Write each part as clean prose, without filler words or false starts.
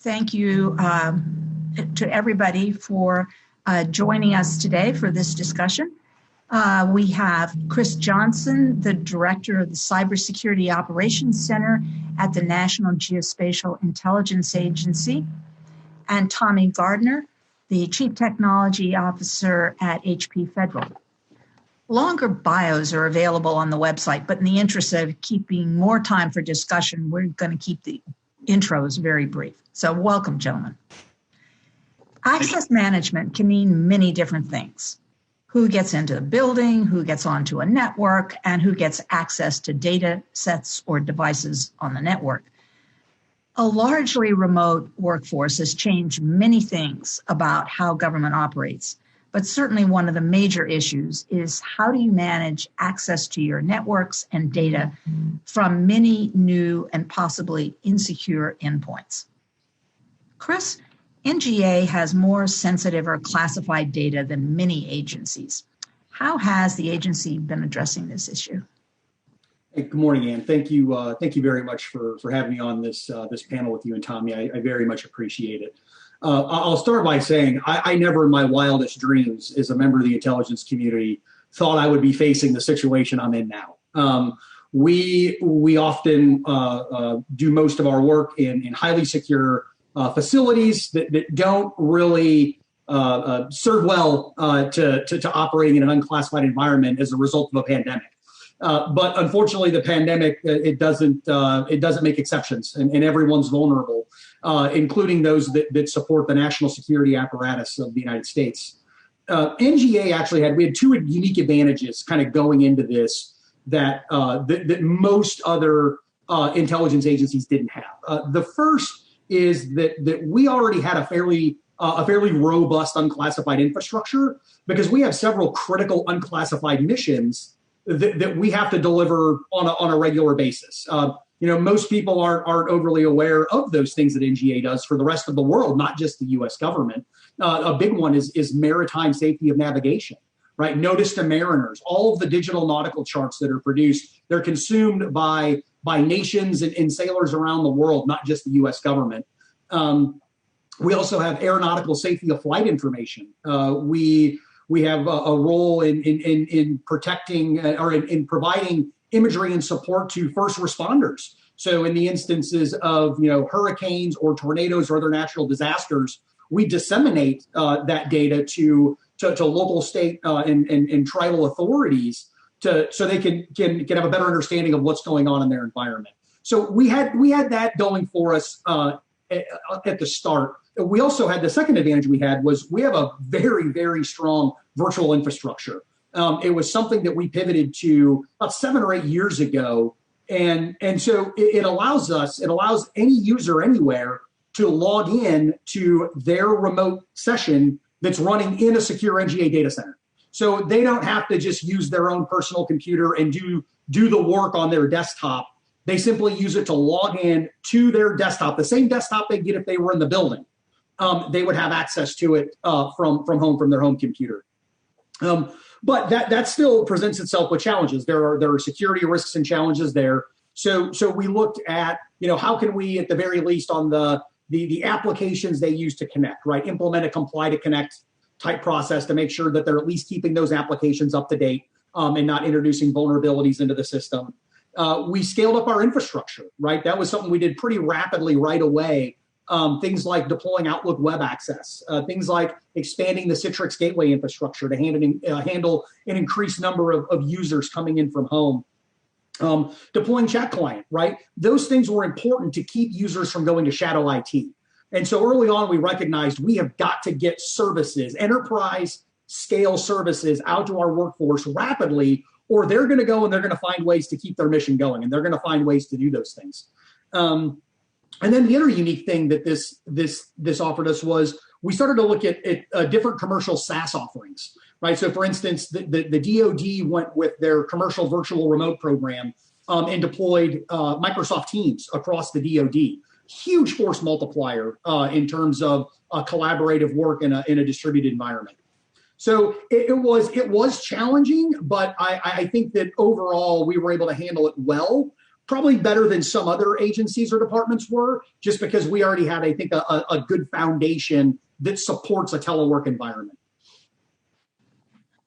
Thank you to everybody for joining us today for this discussion. We have Chris Johnson, the Director of the Cybersecurity Operations Center at the National Geospatial Intelligence Agency, and Tommy Gardner, the Chief Technology Officer at HP Federal. Longer bios are available on the website, but in the interest of keeping more time for discussion, we're going to keep the intros very brief. So welcome, gentlemen. Access management can mean many different things. Who gets into the building, who gets onto a network, and who gets access to data sets or devices on the network. A largely remote workforce has changed many things about how government operates, but certainly one of the major issues is how do you manage access to your networks and data from many new and possibly insecure endpoints. Chris, NGA has more sensitive or classified data than many agencies. How has the agency been addressing this issue? Hey, good morning, Ann. Thank you very much for having me on this panel with you and Tommy. I very much appreciate it. I'll start by saying I never in my wildest dreams as a member of the intelligence community thought I would be facing the situation I'm in now. We often do most of our work in highly secure facilities that don't really serve well to operating in an unclassified environment as a result of a pandemic. But unfortunately, the pandemic it doesn't make exceptions, and everyone's vulnerable, including those that support the national security apparatus of the United States. NGA actually we had two unique advantages kind of going into this that most other intelligence agencies didn't have. The first is that we already had a fairly robust unclassified infrastructure because we have several critical unclassified missions that we have to deliver on a regular basis. Most people aren't overly aware of those things that NGA does for the rest of the world, not just the U.S. government. A big one is maritime safety of navigation, right? Notice to mariners, all of the digital nautical charts that are produced, they're consumed by nations and sailors around the world, not just the U.S. government. We also have aeronautical safety of flight information. We have a role in protecting or in providing imagery and support to first responders. So in the instances of hurricanes or tornadoes or other natural disasters, we disseminate that data to local, state, and tribal authorities so they can have a better understanding of what's going on in their environment. So we had that going for us at the start. We also had the second advantage we have a very, very strong virtual infrastructure. It was something that we pivoted to about 7 or 8 years ago. And so it allows any user anywhere to log in to their remote session that's running in a secure NGA data center. So they don't have to just use their own personal computer and do the work on their desktop. They simply use it to log in to their desktop, the same desktop they get if they were in the building. They would have access to it from home, from their home computer. But that still presents itself with challenges. There are security risks and challenges there. So we looked at, how can we, at the very least, on the applications they use to connect, right? Implement a comply to connect type process to make sure that they're at least keeping those applications up to date and not introducing vulnerabilities into the system. We scaled up our infrastructure, right? That was something we did pretty rapidly right away. Things like deploying Outlook web access, things like expanding the Citrix gateway infrastructure to handle an increased number of users coming in from home. Deploying chat client, right? Those things were important to keep users from going to shadow IT. And so early on, we recognized we have got to get services, enterprise scale services out to our workforce rapidly, or they're going to go and they're going to find ways to keep their mission going, and they're going to find ways to do those things. And then the other unique thing that this offered us was we started to look at different commercial SaaS offerings, right? So for instance, the DoD went with their commercial virtual remote program and deployed Microsoft Teams across the DoD. Huge force multiplier in terms of collaborative work in a distributed environment. So it was challenging, but I think that overall we were able to handle it well. probably better than some other agencies or departments were, just because we already had, I think, a good foundation that supports a telework environment.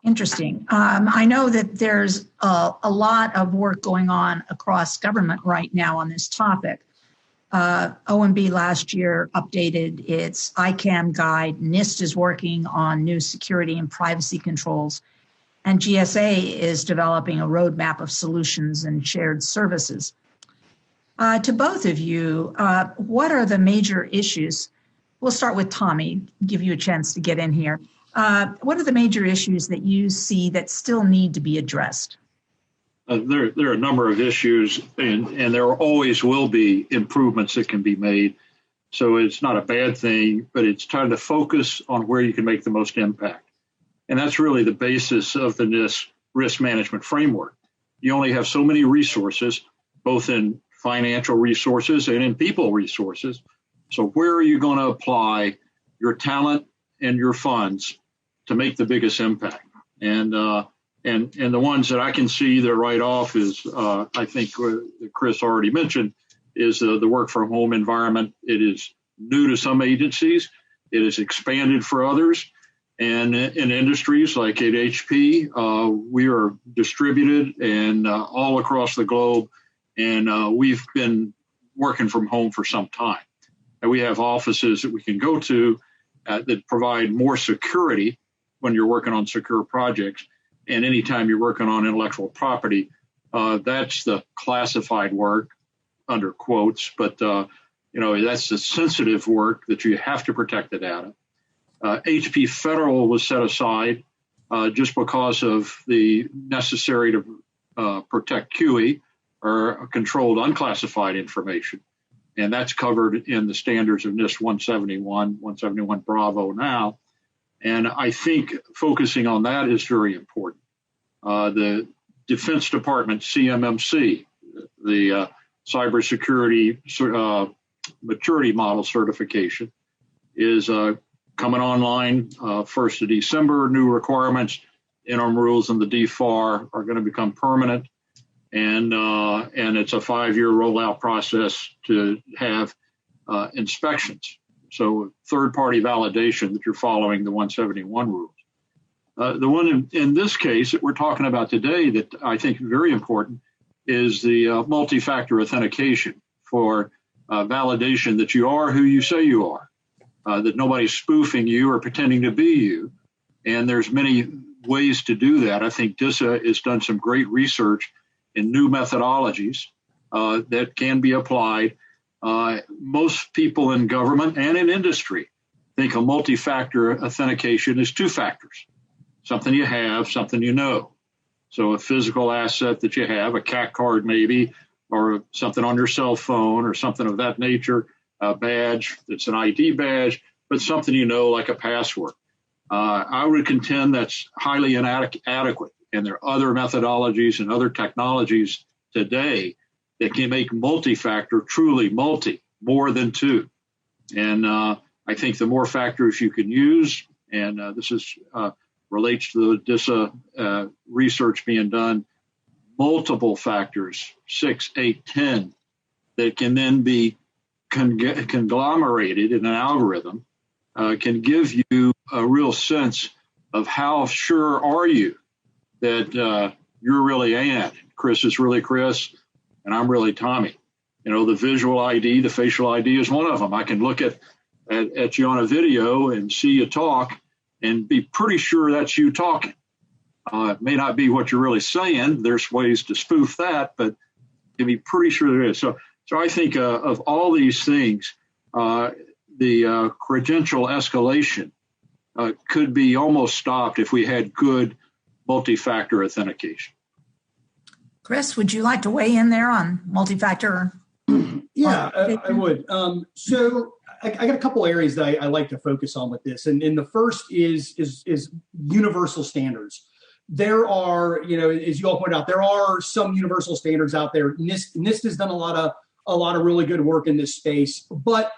Interesting. I know that there's a lot of work going on across government right now on this topic. OMB last year updated its ICAM guide. NIST is working on new security and privacy controls. And GSA is developing a roadmap of solutions and shared services. To both of you, what are the major issues? We'll start with Tommy, give you a chance to get in here. What are the major issues that you see that still need to be addressed? There are a number of issues, and there always will be improvements that can be made. So it's not a bad thing, but it's time to focus on where you can make the most impact. And that's really the basis of the NIST risk management framework. You only have so many resources, both in financial resources and in people resources. So where are you going to apply your talent and your funds to make the biggest impact? And the ones that I can see that right off is, I think Chris already mentioned, is the work from home environment. It is new to some agencies. It is expanded for others. And in industries like at HP, we are distributed and all across the globe. And we've been working from home for some time. And we have offices that we can go to that provide more security when you're working on secure projects. And anytime you're working on intellectual property, that's the classified work, under quotes, but that's the sensitive work that you have to protect the data. HP Federal was set aside just because of the necessary to protect QE, or controlled unclassified information. And that's covered in the standards of NIST 171 Bravo now. And I think focusing on that is very important. The Defense Department CMMC, the Cybersecurity Maturity Model Certification, is coming online 1st of December. New requirements, interim rules, and the DFAR are going to become permanent. And it's a 5-year rollout process to have inspections. So third-party validation that you're following the 171 rules. The one in this case that we're talking about today that I think is very important is the multi-factor authentication for validation that you are who you say you are, that nobody's spoofing you or pretending to be you. And there's many ways to do that. I think DISA has done some great research in new methodologies that can be applied. Most people in government and in industry think a multi-factor authentication is 2 factors, something you have, something you know. So a physical asset that you have, a CAC card maybe, or something on your cell phone or something of that nature, a badge that's an ID badge, but something you know like a password. I would contend that's highly inadequate. And there are other methodologies and other technologies today that can make multi-factor truly more than 2. And I think the more factors you can use, and this is relates to the DISA research being done, multiple factors, 6, 8, 10, that can then be conglomerated in an algorithm, can give you a real sense of how sure are you that you're really Ann, Chris is really Chris, and I'm really Tommy. The visual ID, the facial ID is one of them. I can look at you on a video and see you talk and be pretty sure that's you talking. It may not be what you're really saying. There's ways to spoof that, but you can be pretty sure there is. So I think of all these things, the credential escalation could be almost stopped if we had good multi-factor authentication. Chris, would you like to weigh in there on multi-factor? Yeah, I would. So I got a couple areas that I like to focus on with this. And the first is universal standards. There are, as you all pointed out, there are some universal standards out there. NIST has done a lot of really good work in this space, but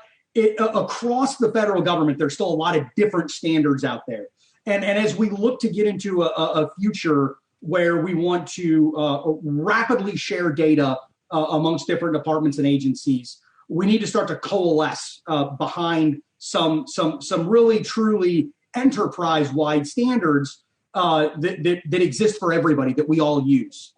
across the federal government, there's still a lot of different standards out there. And as we look to get into a future where we want to rapidly share data amongst different departments and agencies. We need to start to coalesce behind some really truly enterprise-wide standards that exist for everybody that we all use.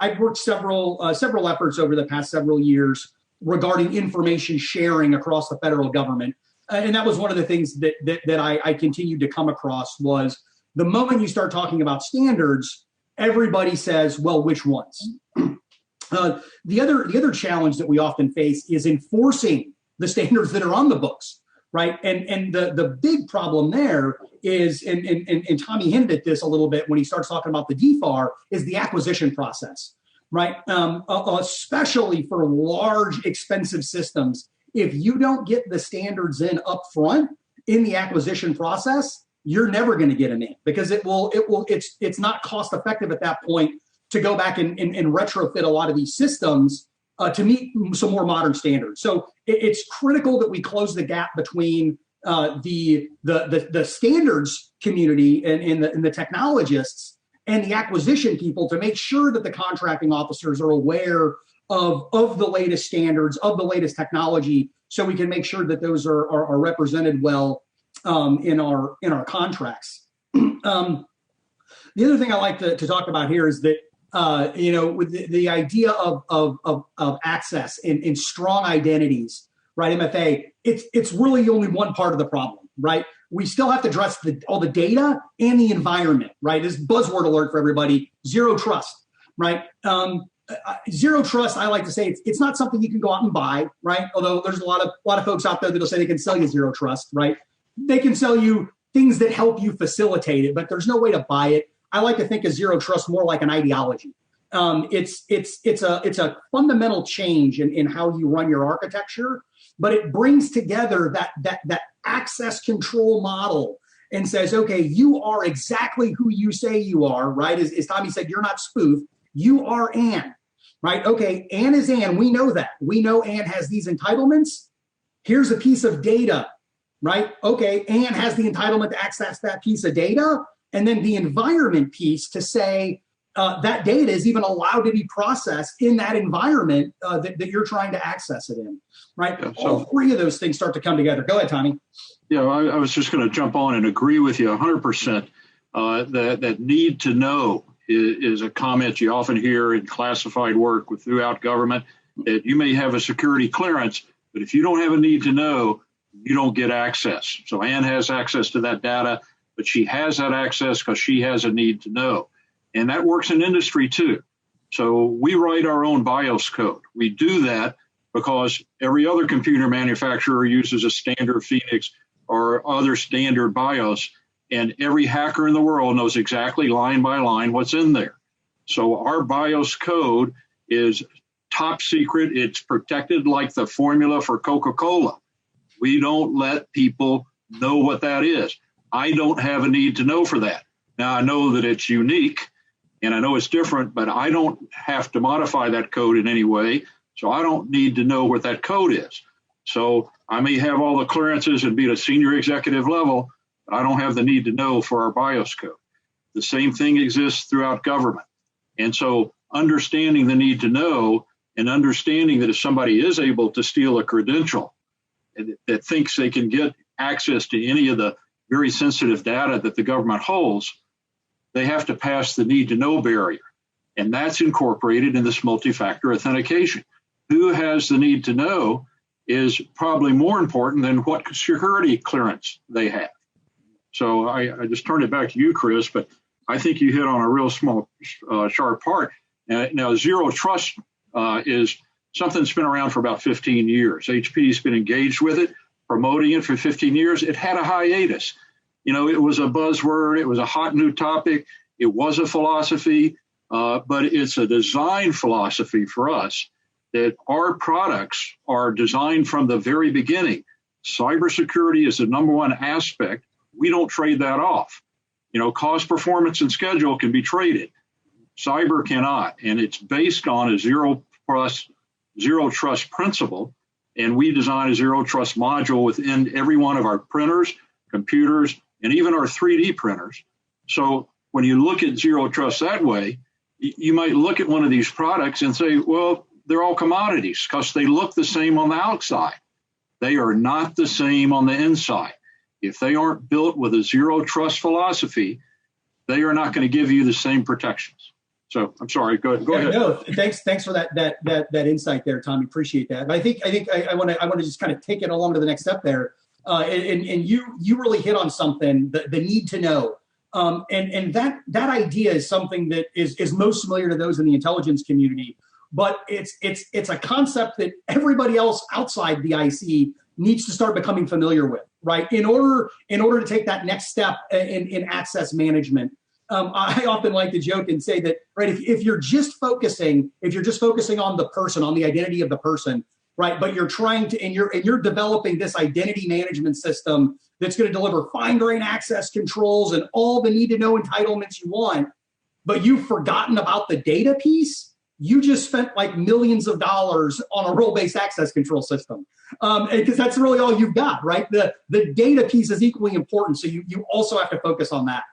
I've worked several efforts over the past several years regarding information sharing across the federal government. And that was one of the things that I continued to come across was the moment you start talking about standards, everybody says, well, which ones? The other challenge that we often face is enforcing the standards that are on the books, right? And the big problem there is, and Tommy hinted at this a little bit when he starts talking about the DFAR, is the acquisition process, right? Especially for large, expensive systems. If you don't get the standards in up front in the acquisition process, you're never going to get them in because it's not cost effective at that point to go back and retrofit a lot of these systems to meet some more modern standards. So it's critical that we close the gap between the standards community and the technologists and the acquisition people to make sure that the contracting officers are aware of the latest standards, of the latest technology, so we can make sure that those are represented well in our contracts. The other thing I like to talk about here is that with the idea of access and strong identities, right? MFA, it's really only one part of the problem, right? We still have to address all the data and the environment, right? This buzzword alert for everybody: zero trust, right? Zero trust, I like to say, it's not something you can go out and buy, right? Although there's a lot of folks out there that'll say they can sell you zero trust, right? They can sell you things that help you facilitate it, but there's no way to buy it. I like to think of zero trust more like an ideology. It's a fundamental change in how you run your architecture, but it brings together that access control model and says, okay, you are exactly who you say you are, right? As Tommy said, you're not spoof. You are Ann, right? Okay, Ann is Ann. We know that. We know Ann has these entitlements. Here's a piece of data, right? Okay, Ann has the entitlement to access that piece of data. And then the environment piece to say that data is even allowed to be processed in that environment that you're trying to access it in, right? Yeah, so all three of those things start to come together. Go ahead, Tommy. Yeah, I was just going to jump on and agree with you 100%. That need to know is a comment you often hear in classified work throughout government, that you may have a security clearance, but if you don't have a need to know, you don't get access. So Ann has access to that data, but she has that access because she has a need to know. And that works in industry too. So we write our own BIOS code. We do that because every other computer manufacturer uses a standard Phoenix or other standard BIOS, and every hacker in the world knows exactly line by line what's in there. So our BIOS code is top secret. It's protected like the formula for Coca-Cola. We don't let people know what that is. I don't have a need to know for that. Now, I know that it's unique and I know it's different, but I don't have to modify that code in any way. So I don't need to know what that code is. So I may have all the clearances and be at a senior executive level, but I don't have the need to know for our BIOS code. The same thing exists throughout government. And so understanding the need to know and understanding that if somebody is able to steal a credential that thinks they can get access to any of the very sensitive data that the government holds, they have to pass the need to know barrier. And that's incorporated in this multi-factor authentication. Who has the need to know is probably more important than what security clearance they have. So I just turned it back to you, Chris, but I think you hit on a real small, sharp part. Now, zero trust is something that's been around for about 15 years. HP's been engaged with it, promoting it for 15 years. It had a hiatus. It was a buzzword. It was a hot new topic. It was a philosophy, but it's a design philosophy for us that our products are designed from the very beginning. Cybersecurity is the number one aspect. We don't trade that off. Cost, performance, and schedule can be traded. Cyber cannot, and it's based on a zero trust principle. And we design a zero trust module within every one of our printers, computers, and even our 3D printers. So when you look at zero trust that way, you might look at one of these products and say, well, they're all commodities because they look the same on the outside. They are not the same on the inside. If they aren't built with a zero trust philosophy, they are not going to give you the same protections. So I'm sorry. Go ahead. No, thanks for that insight there, Tommy. Appreciate that. But I think I want to just kind of take it along to the next step there. And you really hit on something, the need to know. And that idea is something that is most familiar to those in the intelligence community. But it's a concept that everybody else outside the IC needs to start becoming familiar with, right? In order to take that next step in access management. I often like to joke and say that, right, if you're just focusing on the person, on the identity of the person, right, but you're trying to, and you're developing this identity management system that's going to deliver fine-grained access controls and all the need-to-know entitlements you want, but you've forgotten about the data piece, you just spent like millions of dollars on a role-based access control system, because that's really all you've got, right? The data piece is equally important, so you also have to focus on that.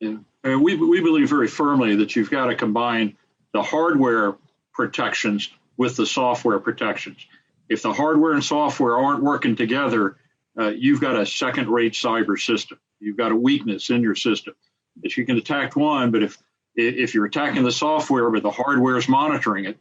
Yeah. We believe very firmly that you've got to combine the hardware protections with the software protections. If the hardware and software aren't working together, you've got a second-rate cyber system. You've got a weakness in your system that you can attack one, but if you're attacking the software, but the hardware is monitoring it,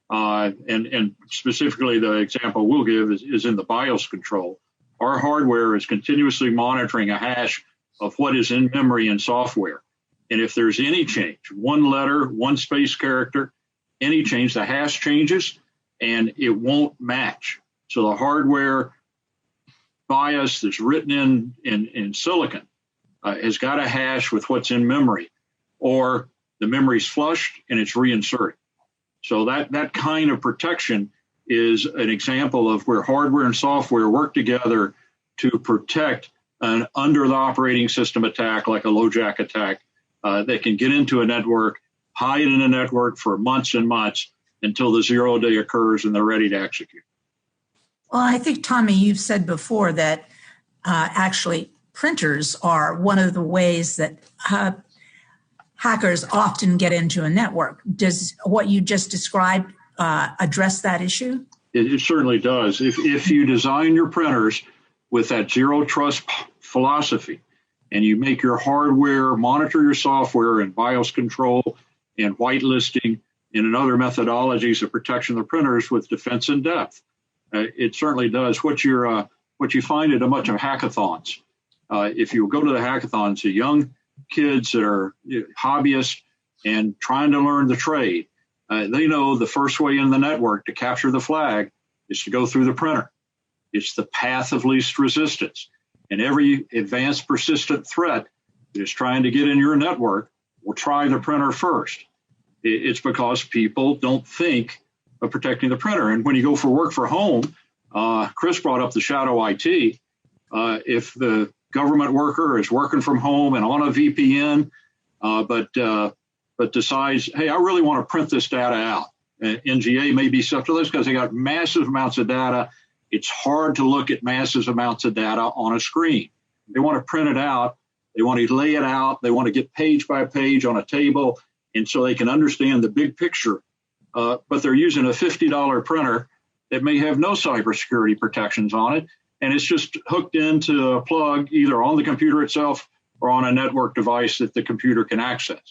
and specifically the example we'll give is in the BIOS control. Our hardware is continuously monitoring a hash of what is in memory and software. And if there's any change, one letter, one space character, any change, the hash changes and it won't match. So the hardware BIOS that's written in silicon has got a hash with what's in memory, or the memory's flushed and it's reinserted. So that kind of protection is an example of where hardware and software work together to protect an under the operating system attack, like a LoJack attack, that can get into a network, hide in a network for months and months until the 0 day occurs and they're ready to execute. Well, I think, Tommy, you've said before that actually printers are one of the ways that hackers often get into a network. Does what you just described address that issue? It certainly does. If you design your printers with that zero trust philosophy, and you make your hardware monitor your software and BIOS control and whitelisting and other methodologies of protection of the printers with defense in depth, it certainly does. What you find at a bunch of hackathons, if you go to the hackathons, the young kids that are hobbyists and trying to learn the trade, they know the first way in the network to capture the flag is to go through the printer. It's the path of least resistance. And every advanced persistent threat that is trying to get in your network will try the printer first. It's because people don't think of protecting the printer. And when you go for work for home, Chris brought up the shadow IT. If the government worker is working from home and on a VPN, but decides, hey, I really want to print this data out. NGA may be subject to this because they got massive amounts of data. It's hard to look at massive amounts of data on a screen. They want to print it out. They want to lay it out. They want to get page by page on a table, and so they can understand the big picture. But they're using a $50 printer that may have no cybersecurity protections on it, and it's just hooked into a plug either on the computer itself or on a network device that the computer can access.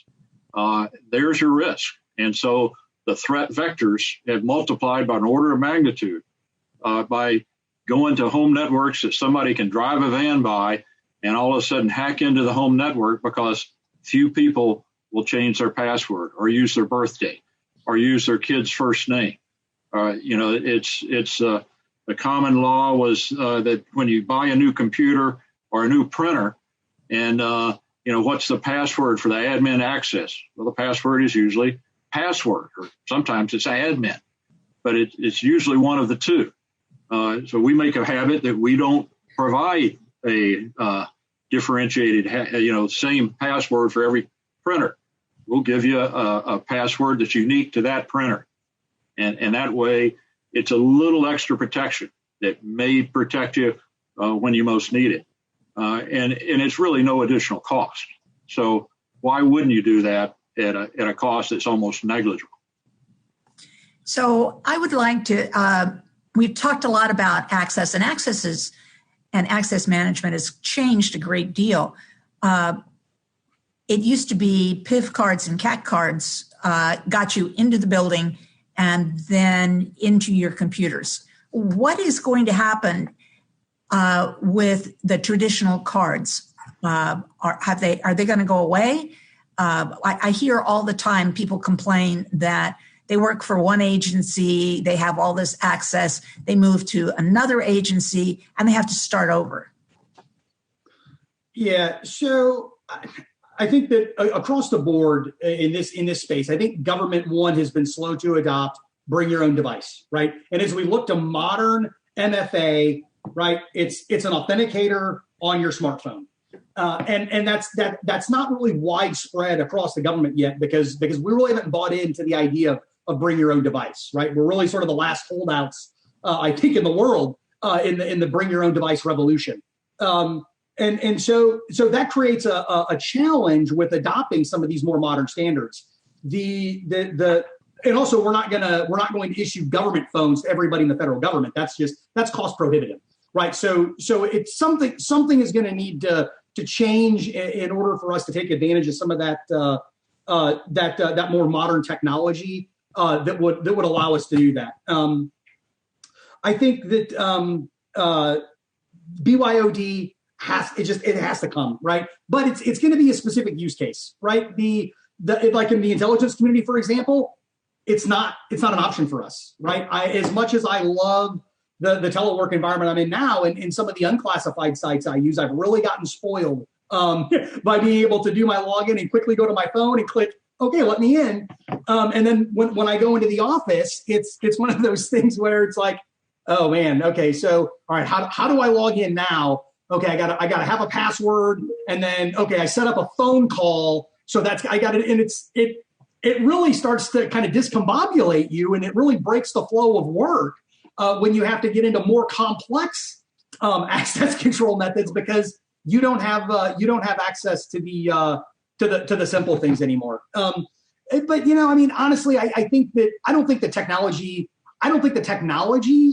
There's your risk. And so the threat vectors have multiplied by an order of magnitude by going to home networks that somebody can drive a van by and all of a sudden hack into the home network because few people will change their password or use their birth date or use their kid's first name. The common law was that when you buy a new computer or a new printer and, what's the password for the admin access? Well, the password is usually password, or sometimes it's admin, but it's usually one of the two. So we make a habit that we don't provide a differentiated, same password for every printer. We'll give you a password that's unique to that printer. And that way, it's a little extra protection that may protect you when you most need it. And it's really no additional cost. So why wouldn't you do that at a cost that's almost negligible? So I would like to, we've talked a lot about access, and access management has changed a great deal. It used to be PIV cards and CAC cards got you into the building and then into your computers. What is going to happen with the traditional cards? Are they going to go away? I hear all the time people complain that they work for one agency, they have all this access, they move to another agency, and they have to start over. Yeah, so I think that across the board in this space, I think government one has been slow to adopt bring your own device, right? And as we look to modern MFA, right, it's an authenticator on your smartphone. And that's not really widespread across the government yet because we really haven't bought into the idea of bring your own device, right? We're really sort of the last holdouts, I think, in the world in the bring your own device revolution. And so that creates a challenge with adopting some of these more modern standards. And also we're not going to issue government phones to everybody in the federal government. That's cost prohibitive, right? So it's something is going to need to change in order for us to take advantage of some of that more modern technology that would allow us to do that. I think that BYOD it has to come, right? But it's going to be a specific use case, right? Like in the intelligence community, for example, it's not an option for us, right? As much as I love the telework environment I'm in now, and some of the unclassified sites I use, I've really gotten spoiled by being able to do my login and quickly go to my phone and click, okay, let me in. And then when I go into the office, it's one of those things where it's like, oh man, okay, so all right, how do I log in now? Okay, I gotta have a password, and then okay, I set up a phone call. So I got it, and it really starts to kind of discombobulate you, and it really breaks the flow of work when you have to get into more complex access control methods because you don't have access to the simple things anymore. But I mean, honestly, I don't think the technology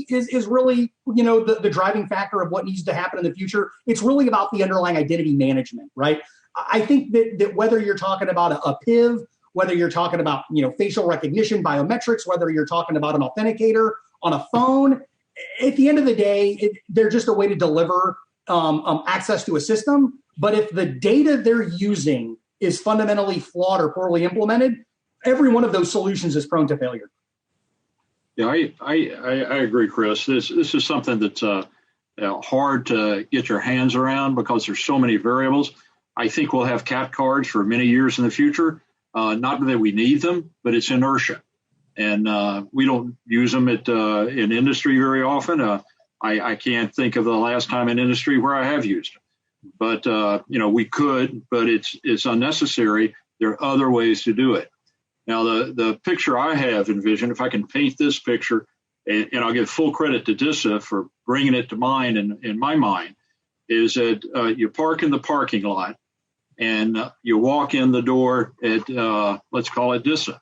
is really, the driving factor of what needs to happen in the future. It's really about the underlying identity management, right? I think that whether you're talking about a PIV, whether you're talking about, facial recognition, biometrics, whether you're talking about an authenticator on a phone, at the end of the day, they're just a way to deliver access to a system. But if the data they're using is fundamentally flawed or poorly implemented, every one of those solutions is prone to failure. Yeah, I agree, Chris. This is something that's hard to get your hands around because there's so many variables. I think we'll have CAT cards for many years in the future. Not that we need them, but it's inertia, and we don't use them in industry very often. I can't think of the last time in industry where I have used them, but we could, but it's unnecessary. There are other ways to do it. Now, the picture I have envisioned, if I can paint this picture, and I'll give full credit to DISA for bringing it to mind in my mind, is that you park in the parking lot and you walk in the door at, let's call it DISA,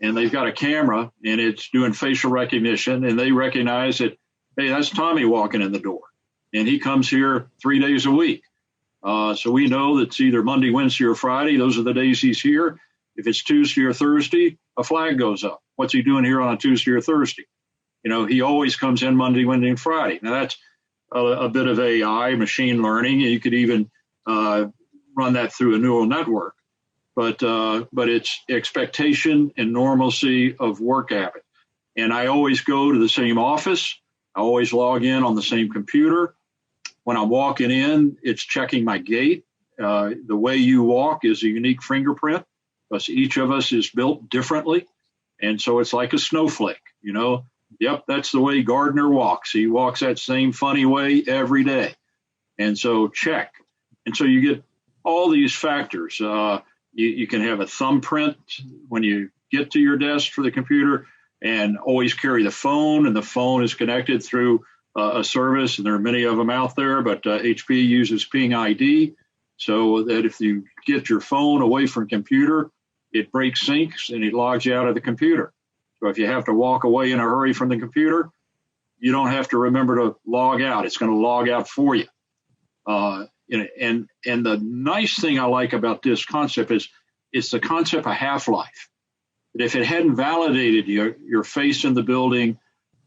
and they've got a camera and it's doing facial recognition, and they recognize that, hey, that's Tommy walking in the door, and he comes here 3 days a week. So we know that's either Monday, Wednesday, or Friday. Those are the days he's here. If it's Tuesday or Thursday, a flag goes up. What's he doing here on a Tuesday or Thursday? He always comes in Monday, Wednesday, and Friday. Now, that's a bit of AI, machine learning. You could even run that through a neural network. But it's expectation and normalcy of work habit. And I always go to the same office. I always log in on the same computer. When I'm walking in, it's checking my gait. The way you walk is a unique fingerprint. Because each of us is built differently. And so it's like a snowflake, Yep, that's the way Gardner walks. He walks that same funny way every day. And so check. And so you get all these factors. You can have a thumbprint when you get to your desk for the computer, and always carry the phone, and the phone is connected through a service, and there are many of them out there, but HP uses Ping ID, so that if you get your phone away from computer, it breaks syncs and it logs you out of the computer. So if you have to walk away in a hurry from the computer, you don't have to remember to log out. It's going to log out for you. And the nice thing I like about this concept is it's the concept of half-life. That if it hadn't validated your face in the building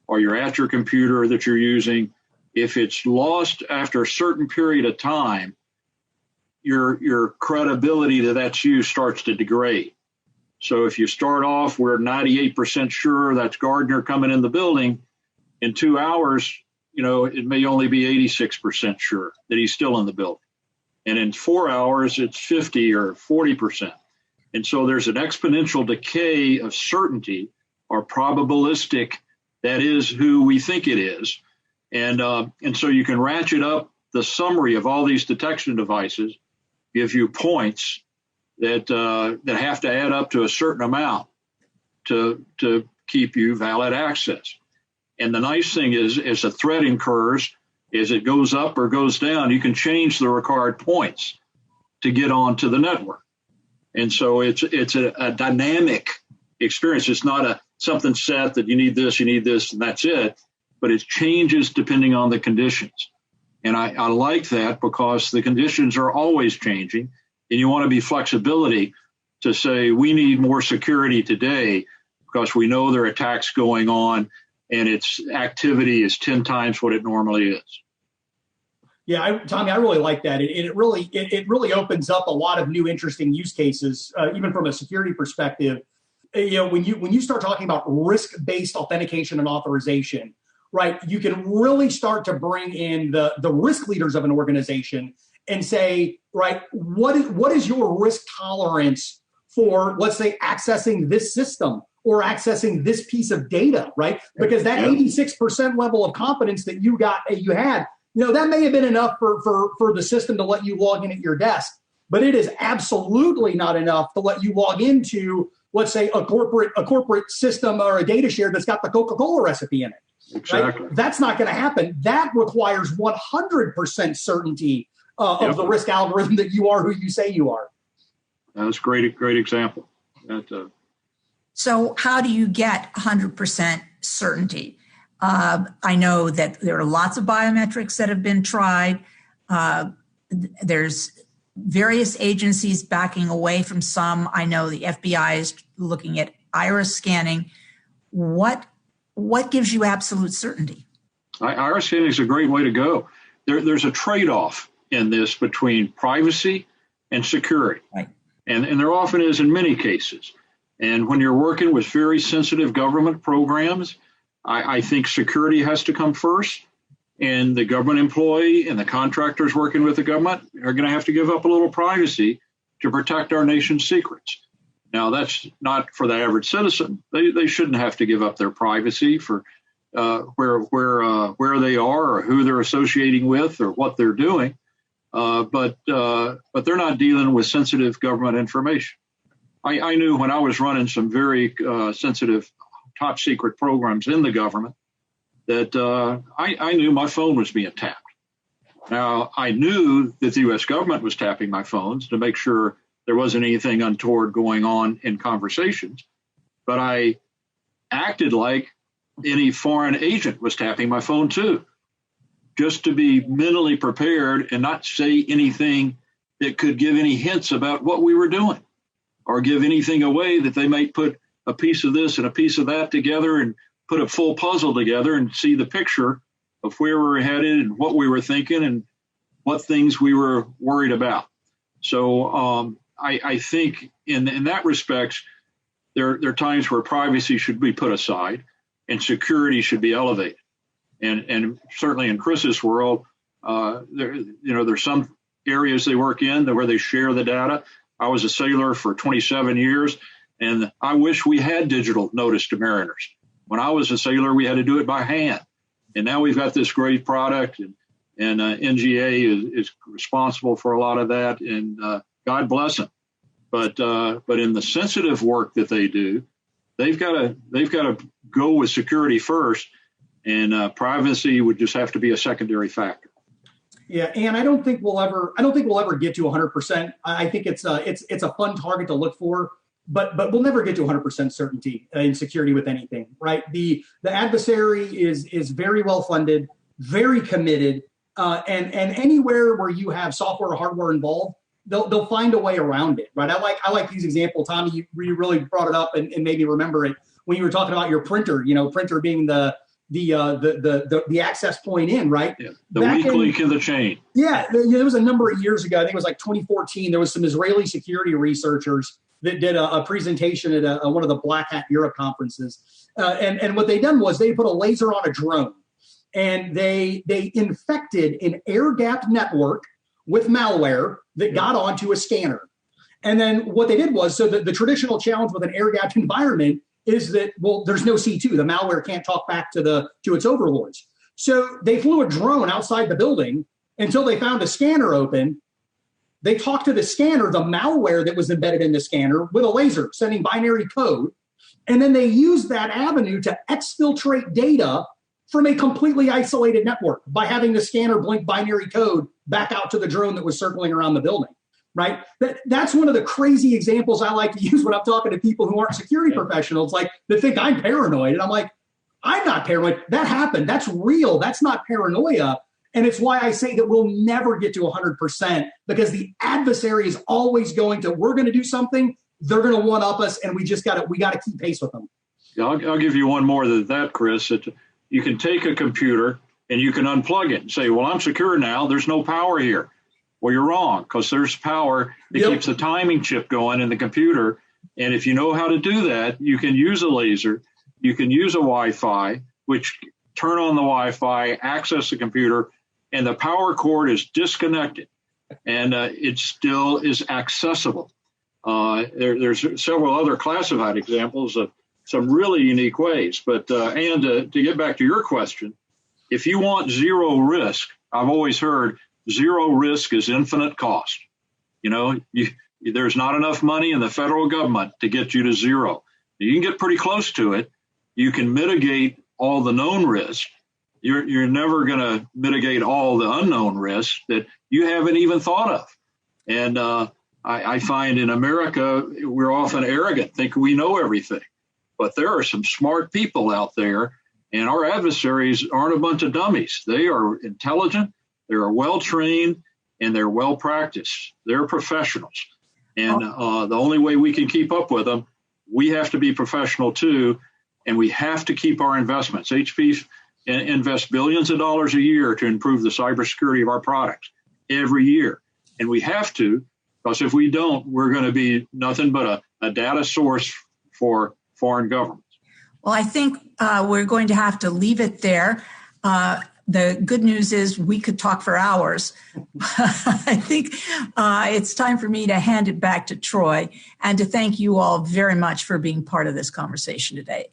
or you're at your computer that you're using, if it's lost after a certain period of time, your credibility that that's you starts to degrade. So if you start off, we're 98% sure that's Gardner coming in the building, in 2 hours, it may only be 86% sure that he's still in the building. And in 4 hours, it's 50 or 40%. And so there's an exponential decay of certainty or probabilistic, that is who we think it is. And so you can ratchet up the summary of all these detection devices, give you points that have to add up to a certain amount to keep you valid access. And the nice thing is, as a threat incurs, as it goes up or goes down, you can change the required points to get onto the network. And so it's a dynamic experience. It's not something set that you need this, and that's it. But it changes depending on the conditions. And I like that because the conditions are always changing. And you want to be flexibility to say, we need more security today because we know there are attacks going on and its activity is 10 times what it normally is. Yeah, Tommy, I really like that. It really opens up a lot of new interesting use cases, even from a security perspective. When you start talking about risk-based authentication and authorization, right, you can really start to bring in the risk leaders of an organization and say, right, what is your risk tolerance for, let's say, accessing this system or accessing this piece of data, right? Because that 86% level of confidence that you had, that may have been enough for the system to let you log in at your desk, but it is absolutely not enough to let you log into, let's say, a corporate system or a data share that's got the Coca-Cola recipe in it. Exactly. Right? That's not going to happen. That requires 100% certainty of the risk algorithm that you are who you say you are. That's a great example. So how do you get 100% certainty? I know that there are lots of biometrics that have been tried. There's various agencies backing away from some. I know the FBI is looking at iris scanning. What gives you absolute certainty? Iris scanning is a great way to go. There's a trade-off in this between privacy and security. Right. And there often is in many cases. And when you're working with very sensitive government programs, I think security has to come first. And the government employee and the contractors working with the government are going to have to give up a little privacy to protect our nation's secrets. Now, that's not for the average citizen. They shouldn't have to give up their privacy for where they are or who they're associating with or what they're doing. But they're not dealing with sensitive government information. I knew when I was running some very sensitive top secret programs in the government that I knew my phone was being tapped. Now, I knew that the U.S. government was tapping my phones to make sure there wasn't anything untoward going on in conversations, but I acted like any foreign agent was tapping my phone too, just to be mentally prepared and not say anything that could give any hints about what we were doing or give anything away that they might put a piece of this and a piece of that together and put a full puzzle together and see the picture of where we were headed and what we were thinking and what things we were worried about. So I think in that respect, there are times where privacy should be put aside and security should be elevated. And certainly in Chris's world, there's some areas they work in where they share the data. I was a sailor for 27 years, and I wish we had digital notice to mariners. When I was a sailor, we had to do it by hand. And now we've got this great product, and NGA is responsible for a lot of that, and God bless them. But in the sensitive work that they do, they've got to go with security first, and privacy would just have to be a secondary factor. Yeah, and I don't think we'll ever get to 100%. I think it's a fun target to look for. but we'll never get to 100% certainty in security with anything, right? The adversary is very well funded, very committed, and anywhere where you have software or hardware involved, they'll find a way around it, right? I like these examples, Tommy. You really brought it up and made me remember it when you were talking about your printer. Printer being the access point in, right? Yeah, the weak link in the chain. Yeah, there was a number of years ago. I think it was like 2014. There was some Israeli security researchers that did a presentation at one of the Black Hat Europe conferences, and what they done was they put a laser on a drone, and they infected an air-gapped network with malware that got onto a scanner. And then what they did was, so the traditional challenge with an air-gapped environment is that, well, there's no C2. The malware can't talk back to its overlords. So they flew a drone outside the building until they found a scanner open. They talked to the scanner, the malware that was embedded in the scanner, with a laser sending binary code. And then they used that avenue to exfiltrate data from a completely isolated network by having the scanner blink binary code back out to the drone that was circling around the building, right? That's one of the crazy examples I like to use when I'm talking to people who aren't security professionals, like they think I'm paranoid. And I'm like, I'm not paranoid. That happened. That's real. That's not paranoia. And it's why I say that we'll never get to 100%, because the adversary is always going to, we're going to do something, they're going to one-up us, and we got to keep pace with them. Yeah, I'll give you one more than that, Chris. You can take a computer and you can unplug it and say, well, I'm secure now. There's no power here. Well, you're wrong, because there's power that keeps the timing chip going in the computer. And if you know how to do that, you can use a laser, you can use a Wi-Fi, which turn on the Wi-Fi, access the computer, and the power cord is disconnected, and it still is accessible. There's several other classified examples of some really unique ways. But and to get back to your question, if you want zero risk, I've always heard zero risk is infinite cost. There's not enough money in the federal government to get you to zero. You can get pretty close to it. You can mitigate all the known risks. You're never going to mitigate all the unknown risks that you haven't even thought of. And I find in America, we're often arrogant, think we know everything. But there are some smart people out there, and our adversaries aren't a bunch of dummies. They are intelligent, they're well-trained, and they're well-practiced. They're professionals. And the only way we can keep up with them, we have to be professional too, and we have to keep our investments. HP invest billions of dollars a year to improve the cybersecurity of our products every year. And we have to, because if we don't, we're going to be nothing but a data source for foreign governments. Well, I think we're going to have to leave it there. The good news is we could talk for hours. I think it's time for me to hand it back to Troy and to thank you all very much for being part of this conversation today.